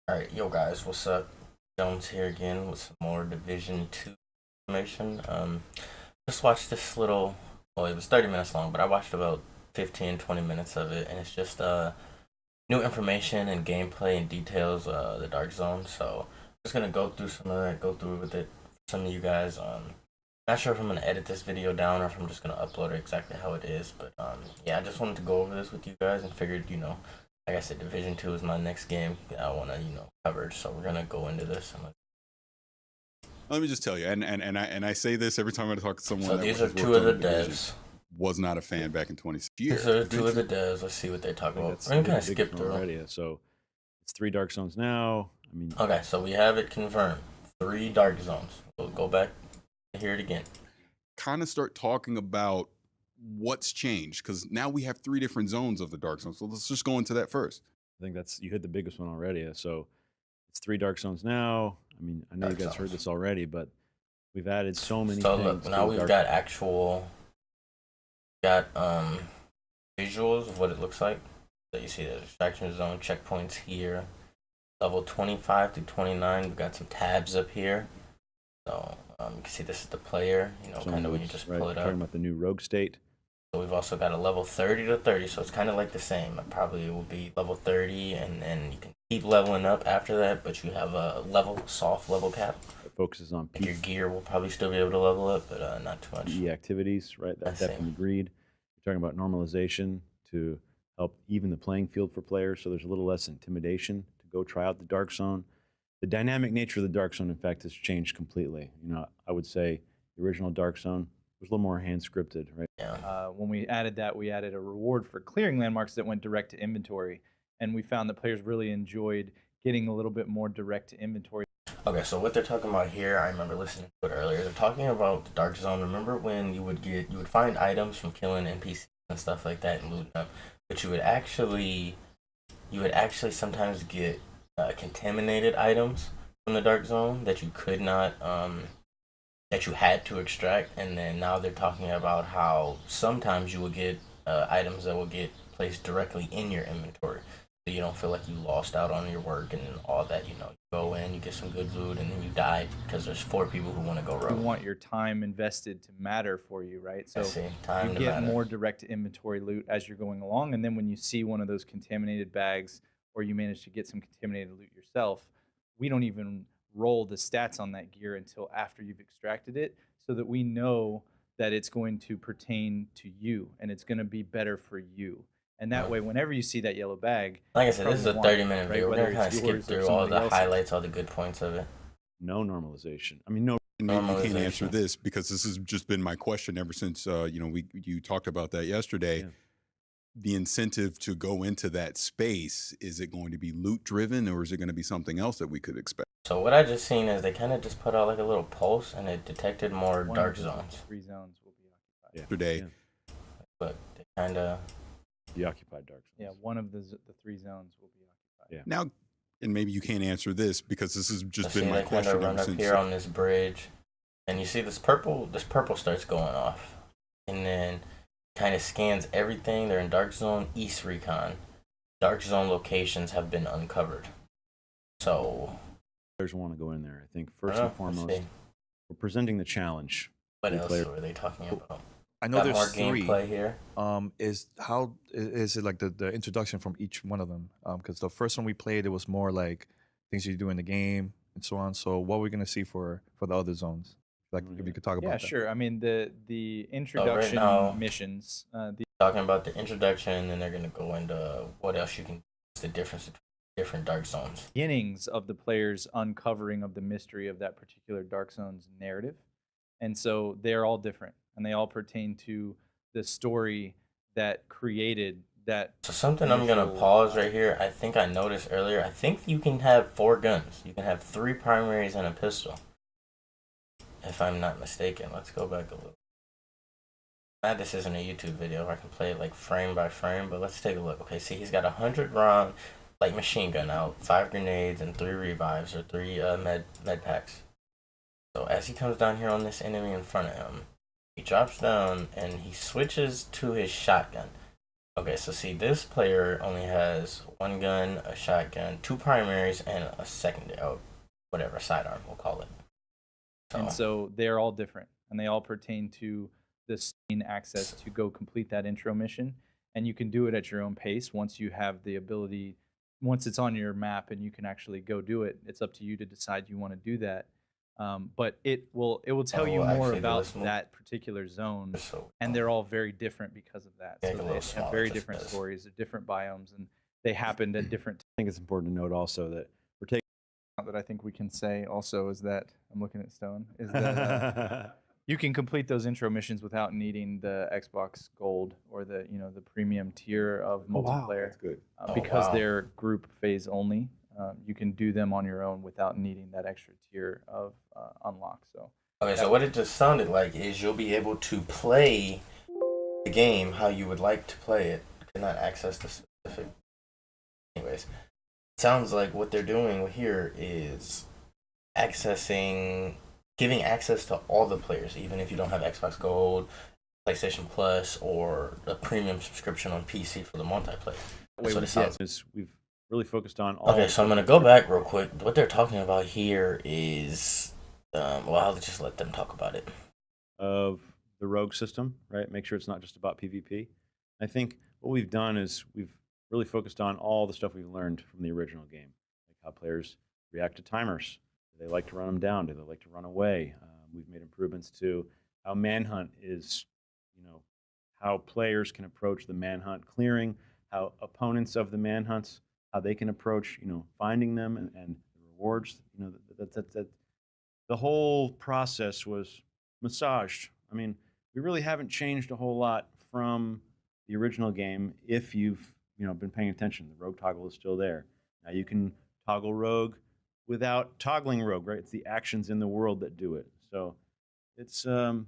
Alright, yo guys, what's up? Jones here again with some more Division 2 information. Just watched this little, well, it was 30 minutes long, but I watched about 15, 20 minutes of it, and it's just new information and gameplay and details, the Dark Zone. So, just gonna go through some of that, go through with it for some of you guys. Not sure if I'm gonna edit this video down or if I'm just gonna upload it exactly how it is, but yeah, I just wanted to go over this with you guys and figured, like I said, Division 2 is my next game that I want to, cover. So we're going to go into this. Let me just tell you, and I say this every time I talk to someone. So these are two of the devs. Was not a fan back in 2016. These are two of the devs. Let's see what they talk about. We're going to kind of skip through already. So it's 3 Dark Zones now. Okay, so we have it confirmed. 3 Dark Zones. We'll go back and hear it again. Kind of start talking about what's changed, because now we have 3 different zones of the Dark Zone. So let's just go into that first. I think you hit the biggest one already. So it's 3 Dark Zones now. I know you guys heard this already, but we've added so many things. So look, now we've got visuals of what it looks like. So you see the distraction zone checkpoints here. Level 25 through 29. We've got some tabs up here. So you can see this is the player, kind of when you just pull it up. Talking about the new rogue state. So we've also got a level 30 to 30, so it's kind of like the same. It probably will be level 30, and then you can keep leveling up after that, but you have a soft level cap. It focuses on your gear will probably still be able to level up, but not too much. The activities, right? That's definitely agreed. You're talking about normalization to help even the playing field for players, so there's a little less intimidation to go try out the Dark Zone. The dynamic nature of the Dark Zone, in fact, has changed completely. I would say the original Dark Zone was a little more hand scripted, right? Yeah. When we added that, we added a reward for clearing landmarks that went direct to inventory, and we found that players really enjoyed getting a little bit more direct to inventory. Okay, so what they're talking about here, I remember listening to it earlier. They're talking about the Dark Zone. Remember when you would find items from killing NPCs and stuff like that and looting them, but you would actually sometimes get contaminated items from the Dark Zone that you could not that you had to extract, and then now they're talking about how sometimes you will get items that will get placed directly in your inventory, so you don't feel like you lost out on your work and all that. You go in, you get some good loot, and then you die because there's 4 people who want to go rogue. You want your time invested to matter for you, right? So time you get more direct inventory loot as you're going along, and then when you see one of those contaminated bags, or you manage to get some contaminated loot yourself, we don't even roll the stats on that gear until after you've extracted it, so that we know that it's going to pertain to you and it's going to be better for you. And that way, whenever you see that yellow bag, like I said, this is a 30-minute video. We're going to kind of skip through all the highlights, all the good points of it. No normalization. No. And maybe you can't answer this, because this has just been my question ever since you talked about that yesterday. Yeah. The incentive to go into that space, is it going to be loot driven, or is it going to be something else that we could expect? So what I just seen is they kind of just put out like a little pulse, and it detected more Dark Zones. 3 zones will be occupied. Yesterday. But they kind of... The occupied Dark Zones. Yeah, one of the 3 zones will be occupied. Yeah. Now, and maybe you can't answer this, because this has just been my question ever run up since. Here on this bridge, and you see this purple starts going off, and then kind of scans everything. They're in Dark Zone East Recon. Dark Zone locations have been uncovered. So players want to go in there. I think first and foremost, we're presenting the challenge. What else were they talking about? I know there's more 3. Gameplay here. Is it like the introduction from each one of them? Because the first one we played, it was more like things you do in the game and so on. So what we're gonna see for the other zones? Like, if you could talk about that. Yeah, sure. The introduction missions. Talking about the introduction, and then they're gonna go into what else you can. What's the difference between different Dark Zones? Beginnings of the player's uncovering of the mystery of that particular Dark Zone's narrative, and so they're all different, and they all pertain to the story that created that. So something I'm gonna pause right here. I think I noticed earlier. I think you can have 4 guns. You can have 3 primaries and a pistol, if I'm not mistaken. Let's go back a little. This isn't a YouTube video. I can play it like frame by frame, but let's take a look. Okay, see, he's got 100 round like machine gun out, 5 grenades, and 3 revives, or 3 med packs. So as he comes down here on this enemy in front of him, he drops down and he switches to his shotgun. Okay, so see, this player only has one gun, a shotgun, two primaries, and a secondary, oh, whatever, sidearm, we'll call it. And so they're all different, and they all pertain to this access to go complete that intro mission. And you can do it at your own pace once you have the ability, once it's on your map and you can actually go do it. It's up to you to decide you want to do that. But it will tell you more about that particular zone, and they're all very different because of that. So they have very different stories, they're different biomes, and they happened at different. I think it's important to note also that we're taking that I think we can say also is that I'm looking at Stone is that you can complete those intro missions without needing the Xbox Gold or the the premium tier of multiplayer. That's good. Because they're group phase only. You can do them on your own without needing that extra tier of unlock. So okay, so what it just sounded like is you'll be able to play the game how you would like to play it, cannot access the specific. Anyways, sounds like what they're doing here is giving access to all the players, even if you don't have Xbox Gold, PlayStation Plus, or a premium subscription on PC for the multiplayer. That's what it sounds like. We've really focused on all. Okay, so I'm going to go back real quick. What they're talking about here is, well, I'll just let them talk about it. Of the rogue system, right? Make sure it's not just about PvP. I think what we've done is we've really focused on all the stuff we've learned from the original game, like how players react to timers. Do they like to run them down? Do they like to run away? We've made improvements to how manhunt is, how players can approach the manhunt clearing, how opponents of the manhunts, how they can approach, finding them and the rewards. That the whole process was massaged. I mean, we really haven't changed a whole lot from the original game if you've been paying attention. The rogue toggle is still there. Now you can toggle rogue without toggling rogue, right? It's the actions in the world that do it. So it's a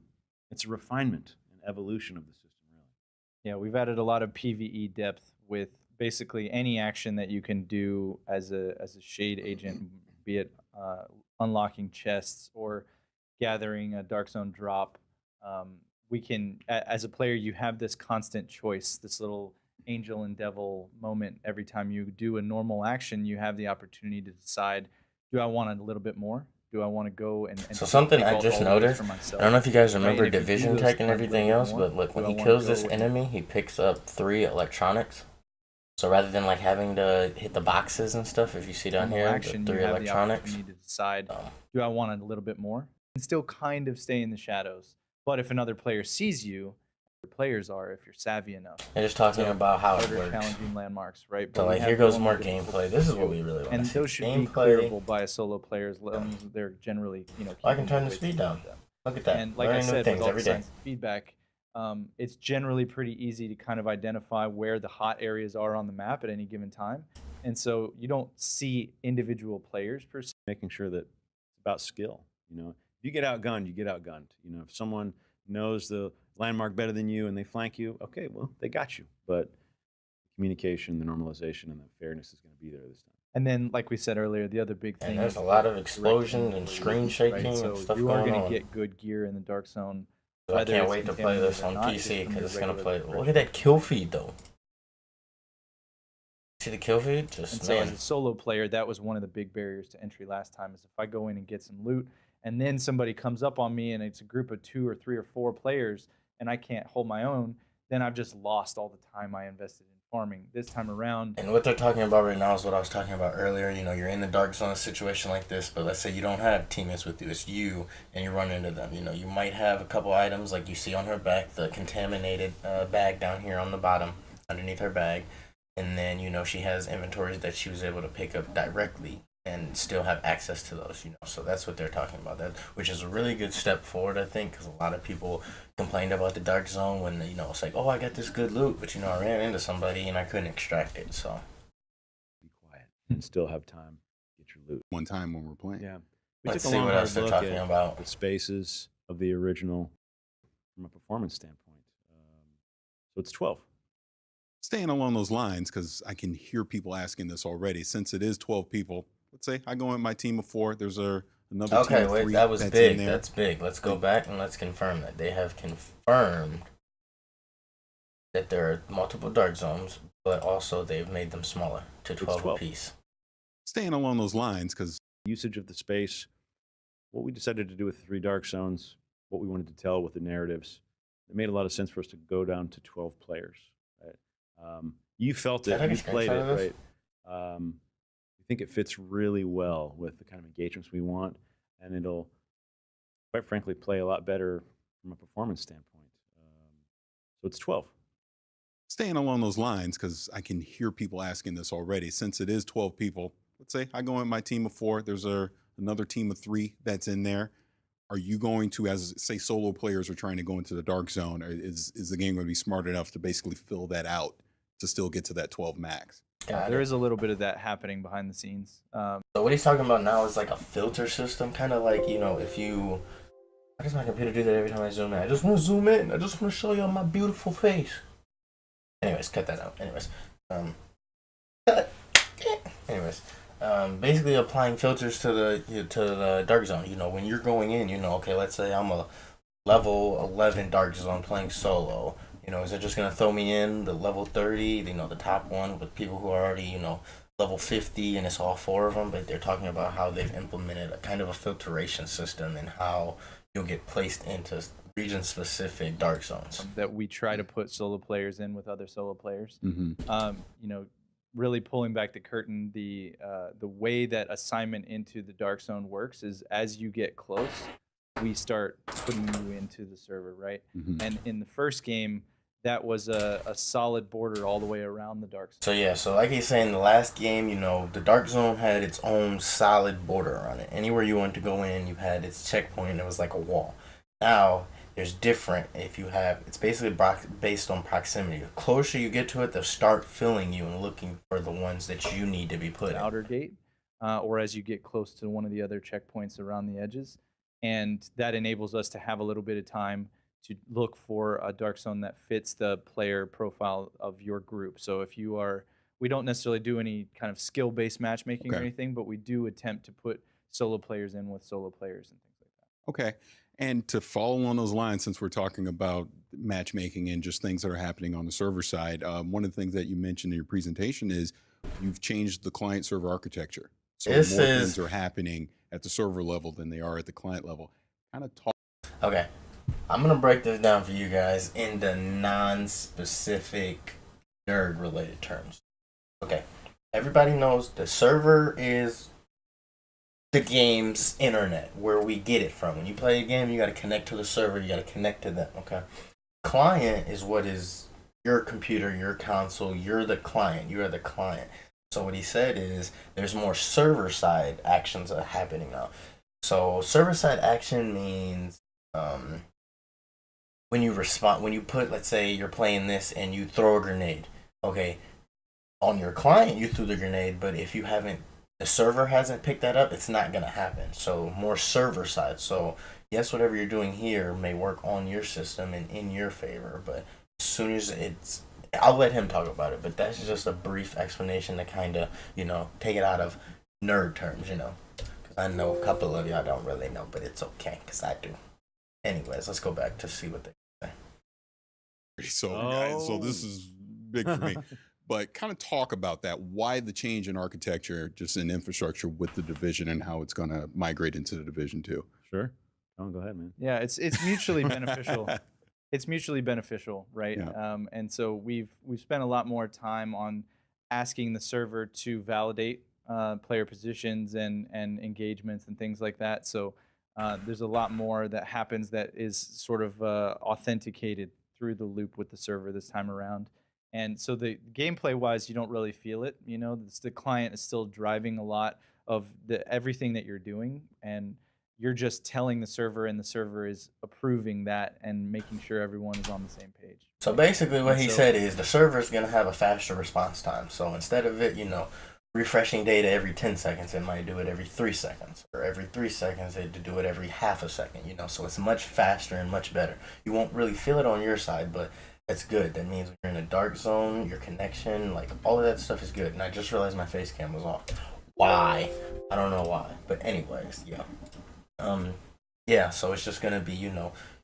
refinement and evolution of the system, really. Yeah, we've added a lot of PvE depth with basically any action that you can do as a shade agent, be it unlocking chests or gathering a dark zone drop. We can, as a player, you have this constant choice, this little angel and devil moment every time you do a normal action. You have the opportunity to decide, do I want a little bit more? Do I want to go and so something I just noticed, I don't know if you guys remember Division tech and everything else, but look, when he kills this enemy, he picks up 3 electronics. So rather than like having to hit the boxes and stuff, if you see down here, the 3 electronics. You need to decide, do I want a little bit more? And still kind of stay in the shadows. But if another player sees you, players are if you're savvy enough. And just talking about how it works. Challenging landmarks, right? So like here goes more gameplay. This is what we really want. And those should be clearable by a solo player as long as they're generally, I can turn the speed down. Look at that. And like I said, with all the science feedback, it's generally pretty easy to kind of identify where the hot areas are on the map at any given time. And so you don't see individual players per se. Making sure that it's about skill. If you get outgunned, you get outgunned. If someone knows the landmark better than you and they flank you, okay, well, they got you. But communication, the normalization, and the fairness is going to be there this time. And then, like we said earlier, the other big thing there's a lot of explosions and screen shaking and stuff going on. You are going to get good gear in the dark zone. So I can't wait to play this on PC because it's going to play. Look at that kill feed, though. See the kill feed? So as a solo player, that was one of the big barriers to entry last time, is if I go in and get some loot, and then somebody comes up on me and it's a group of 2 or 3 or 4 players, and I can't hold my own, then I've just lost all the time I invested in farming. This time around, and what they're talking about right now is what I was talking about earlier. You're in the dark zone situation like this, but let's say you don't have teammates with you, it's you, and you run into them. You might have a couple items like you see on her back, the contaminated bag down here on the bottom underneath her bag, and then she has inventories that she was able to pick up directly and still have access to those, So that's what they're talking about, which is a really good step forward, I think, because a lot of people complained about the dark zone when, it's like, oh, I got this good loot, but, I ran into somebody and I couldn't extract it, so. Be quiet and still have time to get your loot. One time when we're playing. Yeah. Let's see what else they're talking about. The spaces of the original from a performance standpoint. So it's 12. Staying along those lines, because I can hear people asking this already, since it is 12 people, let's say I go in my team of 4. There's another team of 3. Okay, wait, that was big. That's big. Let's go back and let's confirm that. They have confirmed that there are multiple dark zones, but also they've made them smaller to It's 12 12. apiece. Staying along those lines, because Usage of the space, what we decided to do with the 3 dark zones, what we wanted to tell with the narratives, it made a lot of sense for us to go down to 12 players. Right? You felt Can I it, take a you played screenshot of it, this? right? I think it fits really well with the kind of engagements we want, and it'll, quite frankly, play a lot better from a performance standpoint. So it's 12. staying along those lines, because I can hear people asking this already. Since it is 12 people, let's say I go in my team of 4. There's another team of 3 that's in there. Are you going to, as say solo players are trying to go into the dark zone, or is the game going to be smart enough to basically fill that out to still get to that 12 max? There is a little bit of that happening behind the scenes. So what he's talking about now is like a filter system, kind of like, if you... Why does my computer do that every time I zoom in? I just want to zoom in. I just want to show y'all my beautiful face. Anyways, cut that out. Basically applying filters to the dark zone. When you're going in, okay, let's say I'm a level 11 dark zone playing solo. Is it just gonna throw me in the level 30? The top one with people who are already level 50, and it's all 4 of them. But they're talking about how they've implemented a kind of a filtration system and how you'll get placed into region-specific dark zones. That we try to put solo players in with other solo players. Mm-hmm. Really pulling back the curtain, the way that assignment into the dark zone works is as you get close, we start putting you into the server, right? Mm-hmm. And in the first game, that was a solid border all the way around the dark zone. So like he's saying, the last game, the dark zone had its own solid border around it. Anywhere you wanted to go in, you had its checkpoint, and it was like a wall. Now there's different. It's basically based on proximity. The closer you get to it, they'll start filling you and looking for the ones that you need to be put in. Outer gate, or as you get close to one of the other checkpoints around the edges, and that enables us to have a little bit of time to look for a dark zone that fits the player profile of your group. So if you are, we don't necessarily do any kind of skill-based matchmaking or anything, but we do attempt to put solo players in with solo players and things like that. Okay. And to follow on those lines, since we're talking about matchmaking and just things that are happening on the server side, one of the things that you mentioned in your presentation is you've changed the client server architecture. So more things are happening at the server level than they are at the client level. Kind of talk. Okay. I'm going to break this down for you guys into non-specific nerd-related terms. Okay. Everybody knows the server is the game's internet, where we get it from. When you play a game, you got to connect to the server. You got to connect to them, okay? Client is what is your computer, your console. You're the client. You are the client. So what he said is there's more server-side actions that are happening now. So server-side action means when you respond, when you put, let's say you're playing this and you throw a grenade, okay? On your client, you threw the grenade, but if the server hasn't picked that up, it's not going to happen. So more server side. So yes, whatever you're doing here may work on your system and in your favor, but as soon as I'll let him talk about it, but that's just a brief explanation to kind of, take it out of nerd terms, because I know a couple of y'all don't really know, but it's okay, because I do. Anyways, let's go back to see what they say. So this is big for me. But kind of talk about that. Why the change in architecture, just in infrastructure with the Division, and how it's going to migrate into the Division 2? Sure. Go ahead, man. Yeah, it's mutually beneficial. It's mutually beneficial, right? Yeah. And so we've spent a lot more time on asking the server to validate player positions and engagements and things like that. So there's a lot more that happens that is sort of authenticated through the loop with the server this time around. And so the gameplay-wise, you don't really feel it. The client is still driving a lot of everything that you're doing, and you're just telling the server, and the server is approving that and making sure everyone is on the same page. So basically what he said is the server is going to have a faster response time. So instead of it, refreshing data every 10 seconds, it might do it every 3 seconds. Or every 3 seconds, it do it every half a second, So it's much faster and much better. You won't really feel it on your side, but that's good. That means when you're in a dark zone, your connection, like all of that stuff is good. And I just realized my face cam was off. Why? I don't know why. But anyways, yeah. So it's just gonna be,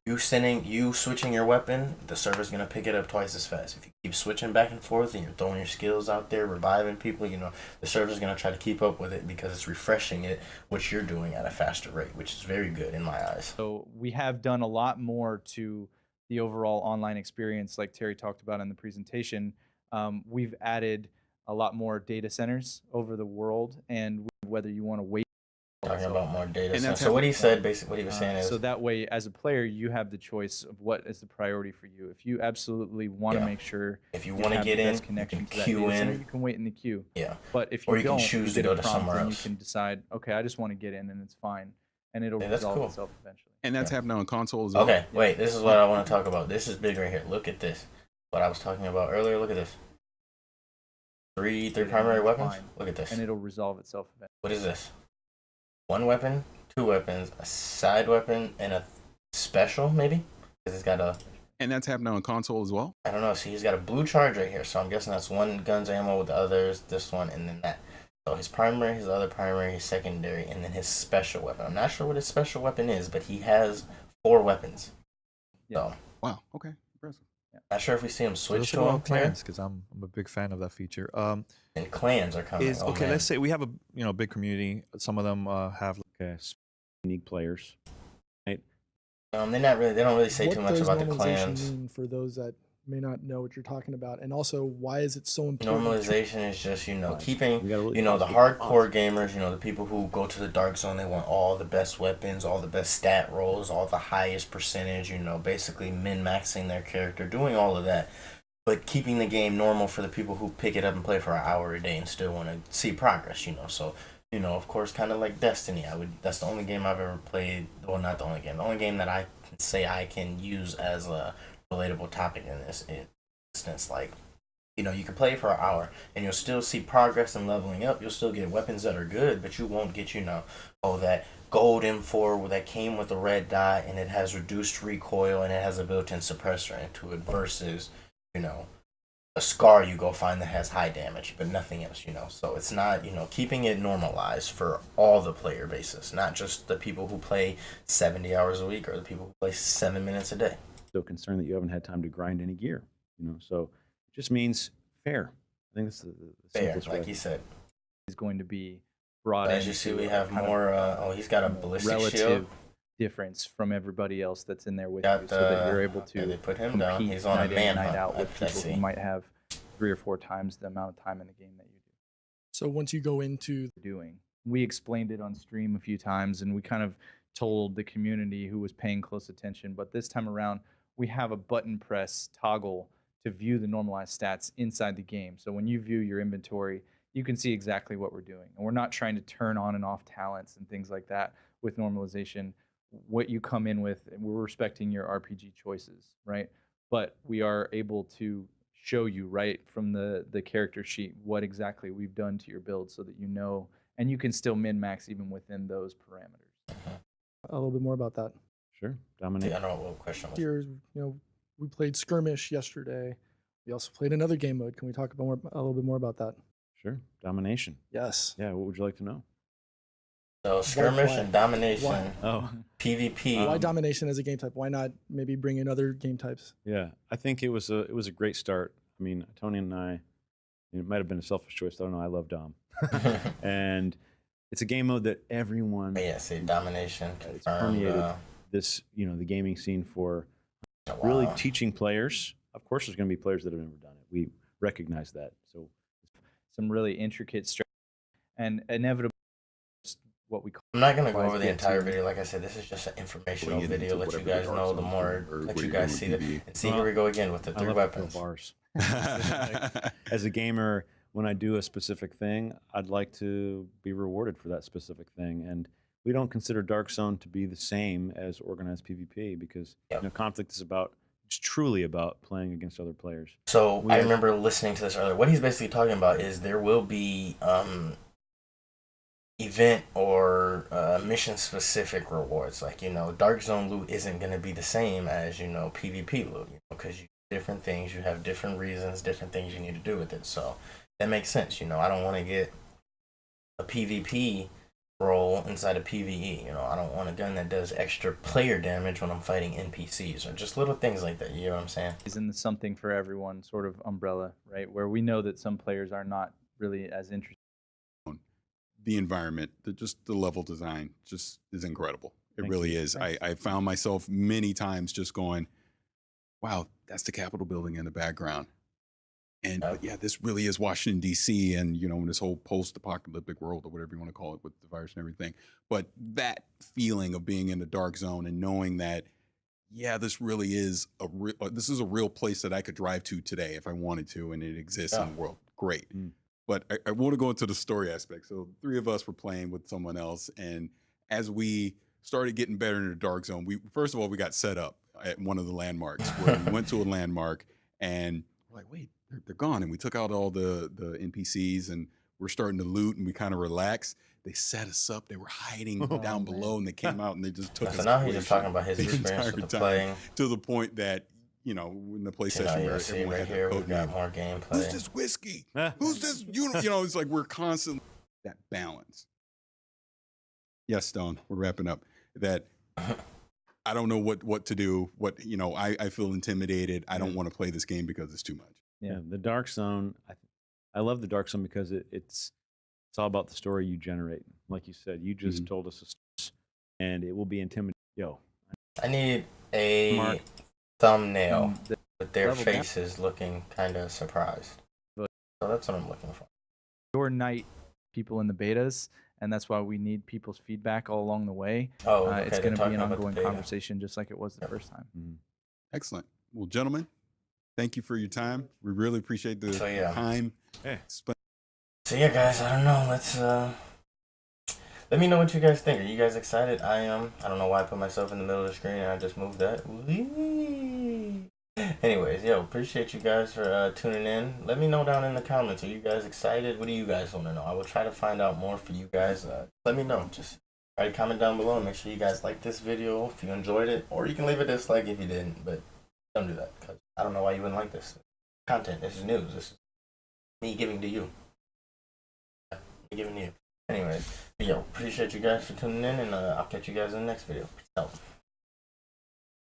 you switching your weapon, the server's gonna pick it up twice as fast. If you keep switching back and forth and you're throwing your skills out there, reviving people, the server's gonna try to keep up with it because it's refreshing it, which you're doing at a faster rate, which is very good in my eyes. So we have done a lot more to the overall online experience, like Terry talked about in the presentation. We've added a lot more data centers over the world, and whether you want to wait. Talking about more data. And that's So what he said, basically, what he was saying is, so that way, as a player, you have the choice of what is the priority for you. If you absolutely want to make sure, if you want to get in, connection you to can that queue data center, in. you can wait in the queue. Yeah. But if Or you you can don't, choose to get go a to prompt somewhere and else. you can decide, okay, I just want to get in, and it's fine, and it'll Yeah, that's resolve cool. itself eventually. And that's happening on console as well. Okay, wait. This is what I want to talk about. This is big right here. Look at this. What I was talking about earlier. Look at this. Three primary weapons. Fine. Look at this. And it'll resolve itself eventually. What is this? One weapon, two weapons, a side weapon, and a special, maybe? Because it's got a... And that's happening on console as well? I don't know. See, he's got a blue charge right here, so I'm guessing that's one gun's ammo with the others, this one, and then that. So his primary, his other primary, his secondary, and then his special weapon. I'm not sure what his special weapon is, but he has 4 weapons. Yeah. So, Wow, okay. Impressive. not sure if we see him So switch let's to talk him about here. clans because I'm a big fan of that feature. And clans are coming. Is Oh, okay. man. Let's say we have a big community. Some of them have Okay, unique players. They don't really say too much does about the normalization clans. mean for those that may not know what you're talking about? And also, why is it so important? Normalization is just, keeping, We gotta really the keep it hardcore gamers, the people who go to the dark zone, they want all the best weapons, all the best stat rolls, all the highest percentage, basically min-maxing their character, doing all of that. But keeping the game normal for the people who pick it up and play for an hour a day and still want to see progress, So, of course, kind of like Destiny, that's the only game I've ever played. Well, not the only game. The only game that I can say I can use as a relatable topic in this instance. Like, you can play for an hour and you'll still see progress and leveling up. You'll still get weapons that are good, but you won't get, that gold M4 that came with a red dot and it has reduced recoil and it has a built-in suppressor into it versus, a scar you go find that has high damage, but nothing else, So it's not, keeping it normalized for all the player bases, not just the people who play 70 hours a week or the people who play 7 minutes a day. So concerned that you haven't had time to grind any gear, So it just means fair. I think that's the Fair, simplest like way. you said. Is going to be brought But in. as you see, we have more. He's got a ballistic relative shield. difference from everybody else that's in there with Got you, so that you're able yeah, to they put him down. compete He's on a night in and night manhunt. out with I people see. who might have 3 or 4 times the amount of time in the game that you do. So once you go into Doing. We explained it on stream a few times, and we kind of told the community who was paying close attention. But this time around, we have a button press toggle to view the normalized stats inside the game. So when you view your inventory, you can see exactly what we're doing. And we're not trying to turn on and off talents and things like that with normalization. What you come in with, we're respecting your RPG choices, right? But we are able to show you right from the character sheet what exactly we've done to your build so that and you can still min-max even within those parameters. a little bit more about that. Sure, I dominate. don't know what question was. Here, we played Skirmish yesterday. We also played another game mode. Can we talk about a little bit more about that? Sure, domination. Yes. Yeah, what would you like to know? So skirmish Why? and domination, Why? Oh, PvP. Why domination as a game type? Why not maybe bring in other game types? yeah. I think it was a great start. I mean, Tony and I, it might have been a selfish choice. I don't know. I love Dom, and it's a game mode that everyone. But yeah, see, domination It's confirmed. permeated this, the gaming scene for really teaching players. Of course, there's going to be players that have never done it. We recognize that. So Some really intricate strategy and inevitably what we call I'm not gonna go Wise over the get entire to- video. Like I said, this is just an informational Well, video. Let you whatever guys the know dark the zone more. or Let where you you're guys going see with the. PvP. And see, here we go again with the I 3 love weapons. bars. As a gamer, when I do a specific thing, I'd like to be rewarded for that specific thing. And we don't consider Dark Zone to be the same as organized PvP because Yep. conflict is it's truly about playing against other players. So We I had- remember listening to this earlier. What he's basically talking about is there will be event or mission specific rewards. Like Dark Zone loot isn't gonna be the same as PvP loot because you do different things. You have different reasons, different things you need to do with it. So that makes sense. I don't want to get a PvP role inside of PvE. I don't want a gun that does extra player damage when I'm fighting NPCs, or just little things like that. You know what I'm saying? Isn't something for everyone sort of umbrella, right? Where we know that some players are not really as interested. The environment, just the level design just is incredible. It Thank really you. is. I found myself many times just going, wow, that's the Capitol building in the background. And but yeah, this really is Washington D.C. and in this whole post-apocalyptic world, or whatever you want to call it, with the virus and everything. But that feeling of being in the dark zone and knowing that, yeah, this really is this is a real place that I could drive to today if I wanted to, and it exists in the world. Great. But I want to go into the story aspect. So 3 of us were playing with someone else, and as we started getting better in the dark zone, we first of all we got set up at one of the landmarks where we went to a landmark, and we're like, wait, they're gone, and we took out all the NPCs, and we're starting to loot, and we kind of relaxed. They set us up. They were hiding down below, and they came out, and they just took us. So now he's just talking about his experience with the playing, to the point that in the PlayStation where everyone right had here, their we code got name. more gameplay. Who's this whiskey? Who's this? It's like we're constantly that balance. Yes, Stone. We're wrapping up. That I don't know what to do. I feel intimidated. I don't want to play this game because it's too much. Yeah, the Dark Zone. I love the Dark Zone because it's all about the story you generate. Like you said, you just told us a story, and it will be intimidating. I need a thumbnail with their faces looking kind of surprised. So that's what I'm looking for. Your night people in the betas, and that's why we need people's feedback all along the way. Oh, okay, it's going to be an ongoing conversation, just like it was the first time. Excellent. Well, gentlemen, thank you for your time. We really appreciate the time. So yeah, guys, I don't know. Let's let me know what you guys think. Are you guys excited? I am. I don't know why I put myself in the middle of the screen and I just moved that. Anyways, appreciate you guys for tuning in. Let me know down in the comments. Are you guys excited? What do you guys want to know? I will try to find out more for you guys. Let me know. Just write a comment down below and make sure you guys like this video if you enjoyed it, or you can leave a dislike if you didn't. But don't do that, because I don't know why you wouldn't like this content. This is news. This is me giving to you. Me giving to you. Anyways, appreciate you guys for tuning in, and I'll catch you guys in the next video. Peace out.